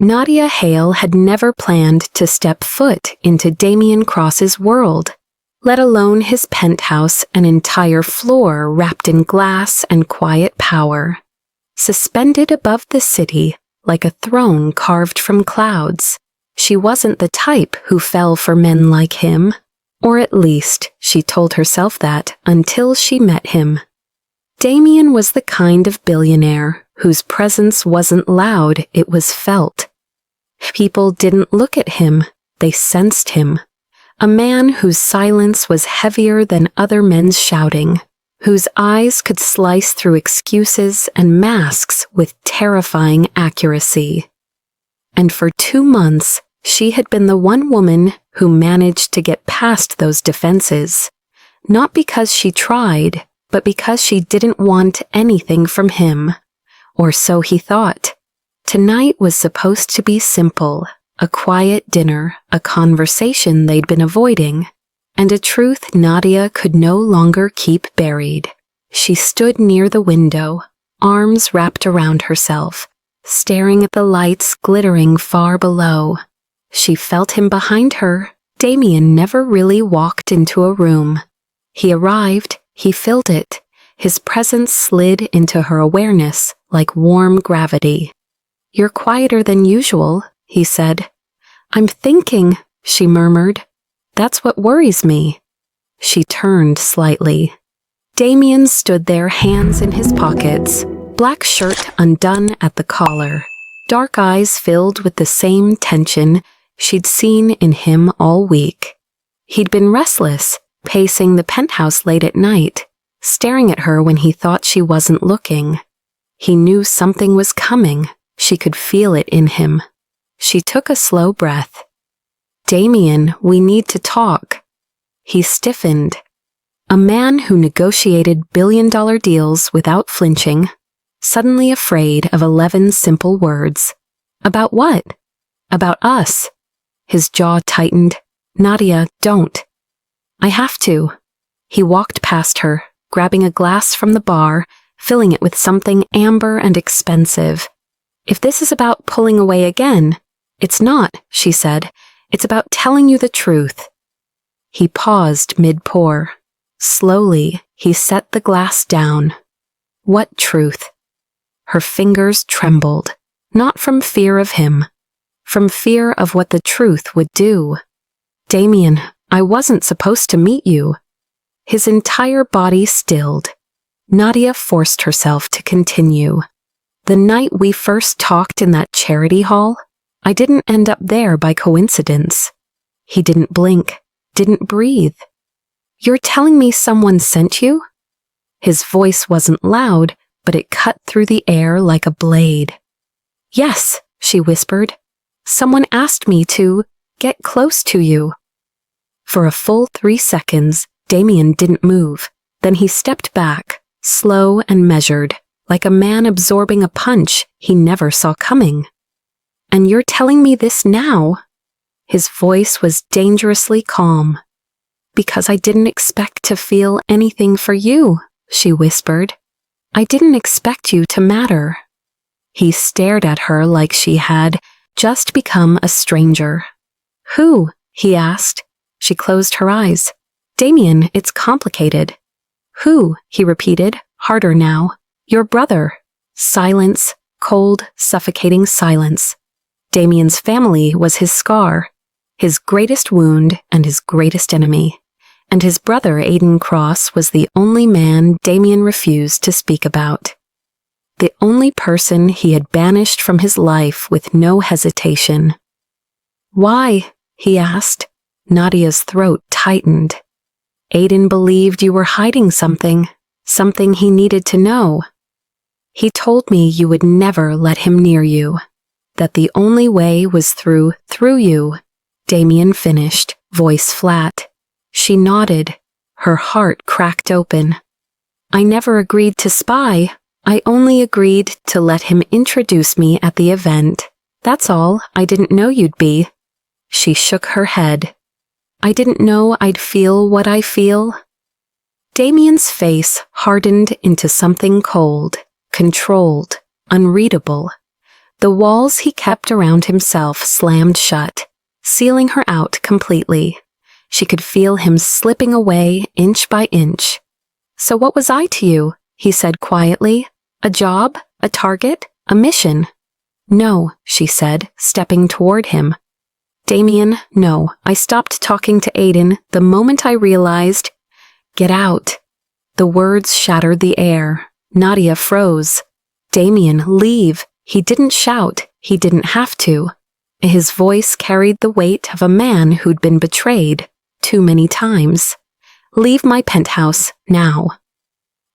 Nadia Hale had never planned to step foot into Damien Cross's world, let alone his penthouse, an entire floor wrapped in glass and quiet power. Suspended above the city, like a throne carved from clouds, she wasn't the type who fell for men like him, or at least she told herself that until she met him. Damien was the kind of billionaire whose presence wasn't loud, it was felt. People didn't look at him, they sensed him. A man whose silence was heavier than other men's shouting, whose eyes could slice through excuses and masks with terrifying accuracy. And for 2 months, she had been the one woman who managed to get past those defenses, not because she tried, but because she didn't want anything from him. Or so he thought. Tonight was supposed to be simple, a quiet dinner, a conversation they'd been avoiding, and a truth Nadia could no longer keep buried. She stood near the window, arms wrapped around herself, staring at the lights glittering far below. She felt him behind her. Damien never really walked into a room. He arrived, he filled it. His presence slid into her awareness like warm gravity. "You're quieter than usual," he said. "I'm thinking," she murmured. "That's what worries me." She turned slightly. Damien stood there, hands in his pockets, black shirt undone at the collar, dark eyes filled with the same tension she'd seen in him all week. He'd been restless, pacing the penthouse late at night, staring at her when he thought she wasn't looking. He knew something was coming. She could feel it in him. She took a slow breath. "Damien, we need to talk." He stiffened. A man who negotiated billion-dollar deals without flinching, suddenly afraid of 11 simple words. "About what?" "About us." His jaw tightened. "Nadia, don't." "I have to." He walked past her, grabbing a glass from the bar, filling it with something amber and expensive. "If this is about pulling away again—" "It's not," she said. "It's about telling you the truth." He paused mid-pour. Slowly, he set the glass down. What truth? Her fingers trembled, not from fear of him, from fear of what the truth would do. "Damien, I wasn't supposed to meet you." His entire body stilled. Nadia forced herself to continue. "The night we first talked in that charity hall, I didn't end up there by coincidence." He didn't blink, didn't breathe. "You're telling me someone sent you?" His voice wasn't loud, but it cut through the air like a blade. "Yes," she whispered. "Someone asked me to get close to you." For a full 3 seconds, Damien didn't move. Then he stepped back, slow and measured, like a man absorbing a punch he never saw coming. "And you're telling me this now?" His voice was dangerously calm. "Because I didn't expect to feel anything for you," she whispered. "I didn't expect you to matter." He stared at her like she had just become a stranger. "Who?" he asked. She closed her eyes. "Damien, it's complicated." "Who?" he repeated, harder now. "Your brother." Silence, cold, suffocating silence. Damien's family was his scar, his greatest wound and his greatest enemy. And his brother Aiden Cross was the only man Damien refused to speak about. The only person he had banished from his life with no hesitation. "Why?" he asked. Nadia's throat tightened. "Aiden believed you were hiding something he needed to know. He told me you would never let him near you, that the only way was through you," Damien finished, voice flat. She nodded, her heart cracked open. "I never agreed to spy. I only agreed to let him introduce me at the event. That's all. I didn't know you'd be." She shook her head. "I didn't know I'd feel what I feel." Damien's face hardened into something cold, controlled, unreadable. The walls he kept around himself slammed shut, sealing her out completely. She could feel him slipping away inch by inch. "So what was I to you?" he said quietly. "A job? A target? A mission?" "No," she said, stepping toward him. "Damien, no. I stopped talking to Aiden the moment I realized—" "Get out." The words shattered the air. Nadia froze. "Damien, leave." He didn't shout. He didn't have to. His voice carried the weight of a man who'd been betrayed too many times. "Leave my penthouse, now."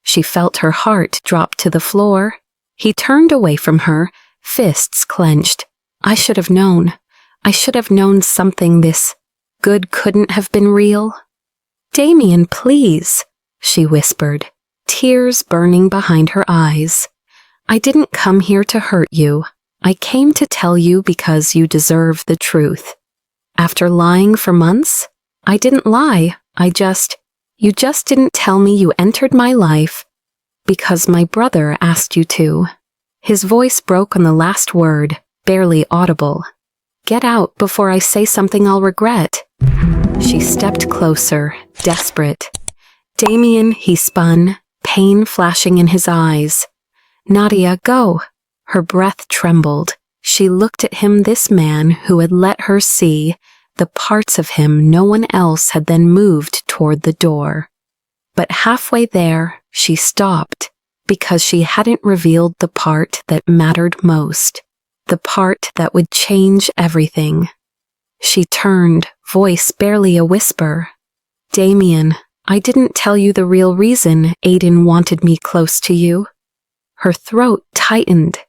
She felt her heart drop to the floor. He turned away from her, fists clenched. "I should have known. I should have known something this good couldn't have been real." "Damien, please," she whispered, tears burning behind her eyes. "I didn't come here to hurt you. I came to tell you because you deserve the truth. After lying for months, I didn't lie. You just didn't tell me you entered my life because my brother asked you to." His voice broke on the last word, barely audible. "Get out before I say something I'll regret." She stepped closer, desperate. "Damien," he spun, pain flashing in his eyes. "Nadia, go." Her breath trembled. She looked at him, this man who had let her see the parts of him no one else had, then moved toward the door. But halfway there, she stopped, because she hadn't revealed the part that mattered most, the part that would change everything. She turned, voice barely a whisper. "Damien, I didn't tell you the real reason Aiden wanted me close to you." Her throat tightened.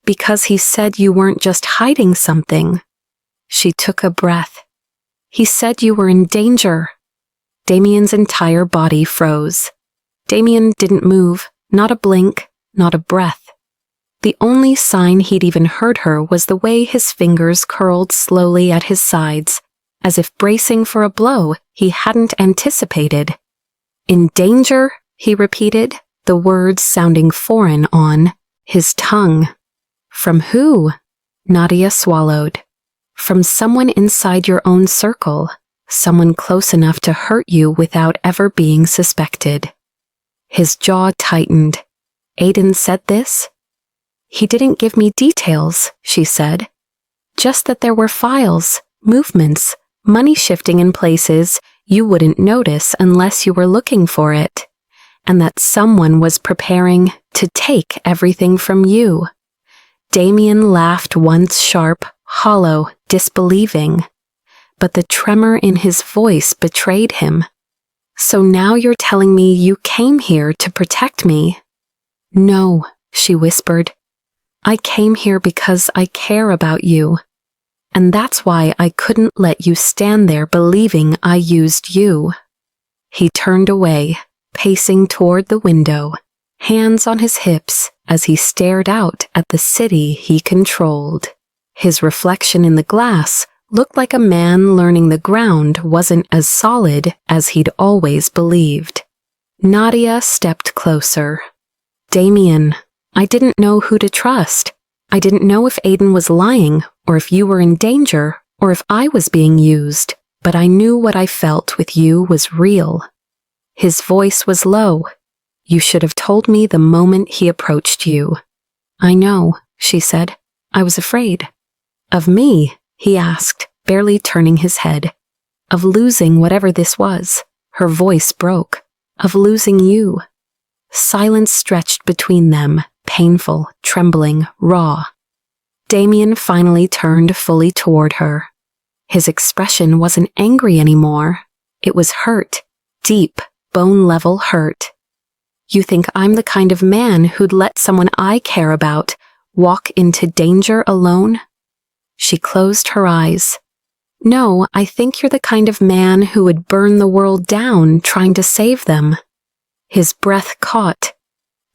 "Because he said you weren't just hiding something." She took a breath. "He said you were in danger." Damien's entire body froze. Damien didn't move, not a blink, not a breath. The only sign he'd even heard her was the way his fingers curled slowly at his sides, as if bracing for a blow he hadn't anticipated. "In danger?" he repeated, the words sounding foreign on his tongue. "From who?" Nadia swallowed. "From someone inside your own circle, someone close enough to hurt you without ever being suspected." His jaw tightened. "Aiden said this?" "He didn't give me details," she said. "Just that there were files, movements, money shifting in places you wouldn't notice unless you were looking for it, and that someone was preparing to take everything from you." Damien laughed once, sharp, hollow, disbelieving, but the tremor in his voice betrayed him. "So now you're telling me you came here to protect me?" "No," she whispered. "I came here because I care about you. And that's why I couldn't let you stand there believing I used you." He turned away, pacing toward the window, hands on his hips as he stared out at the city he controlled. His reflection in the glass looked like a man learning the ground wasn't as solid as he'd always believed. Nadia stepped closer. "Damien, I didn't know who to trust. I didn't know if Aiden was lying, or if you were in danger, or if I was being used, but I knew what I felt with you was real." His voice was low. "You should have told me the moment he approached you." "I know," she said. "I was afraid." "Of me?" he asked, barely turning his head. "Of losing whatever this was." Her voice broke. "Of losing you." Silence stretched between them, painful, trembling, raw. Damien finally turned fully toward her. His expression wasn't angry anymore. It was hurt, deep, bone-level hurt. "You think I'm the kind of man who'd let someone I care about walk into danger alone?" She closed her eyes. "No, I think you're the kind of man who would burn the world down trying to save them." His breath caught.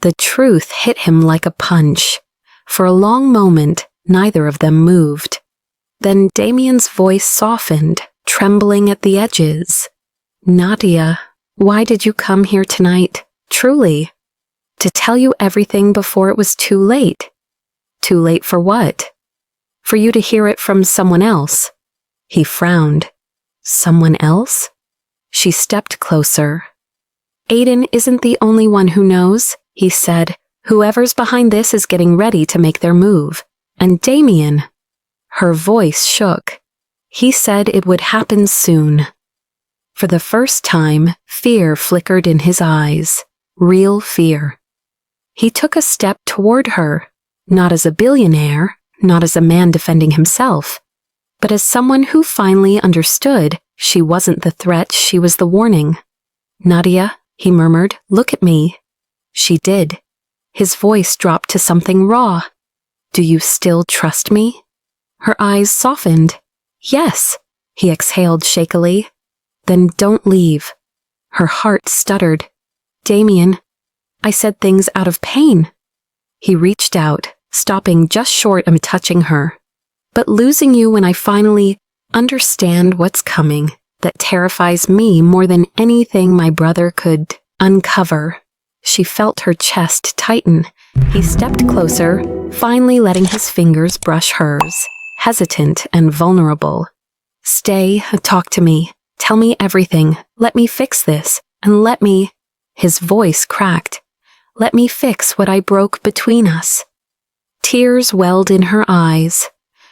The truth hit him like a punch. For a long moment, neither of them moved. Then Damien's voice softened, trembling at the edges. "Nadia, why did you come here tonight? Truly. To tell you everything before it was too late. Too late for what? For you to hear it from someone else. He frowned. Someone else? She stepped closer. Aiden isn't the only one who knows, he said. Whoever's behind this is getting ready to make their move. And Damien. Her voice shook. He said it would happen soon. For the first time, fear flickered in his eyes. Real fear. He took a step toward her, not as a billionaire, not as a man defending himself, but as someone who finally understood she wasn't the threat, she was the warning. Nadia, he murmured, look at me. She did. His voice dropped to something raw. Do you still trust me? Her eyes softened. Yes, he exhaled shakily. Then don't leave. Her heart stuttered. Damien, I said things out of pain. He reached out, stopping just short of touching her. But losing you when I finally understand what's coming, that terrifies me more than anything my brother could uncover. She felt her chest tighten. He stepped closer, finally letting his fingers brush hers, hesitant and vulnerable. Stay, talk to me. Tell me everything. Let me fix this. And let me... His voice cracked. Let me fix what I broke between us. Tears welled in her eyes.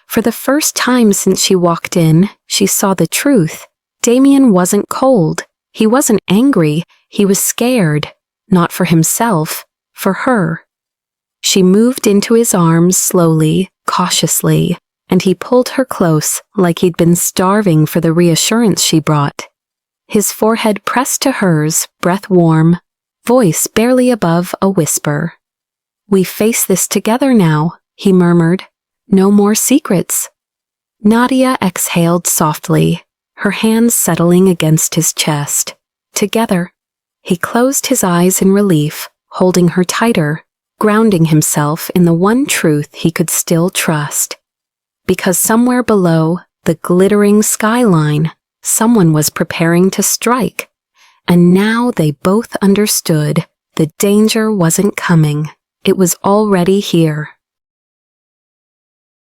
For the first time since she walked in, she saw the truth. Damien wasn't cold. He wasn't angry. He was scared. Not for himself, for her. She moved into his arms slowly, cautiously, and he pulled her close like he'd been starving for the reassurance she brought. His forehead pressed to hers, breath warm, voice barely above a whisper. We face this together now, he murmured. No more secrets. Nadia exhaled softly, her hands settling against his chest. Together. He closed his eyes in relief, holding her tighter, grounding himself in the one truth he could still trust. Because somewhere below, the glittering skyline, someone was preparing to strike. And now they both understood the danger wasn't coming. It was already here.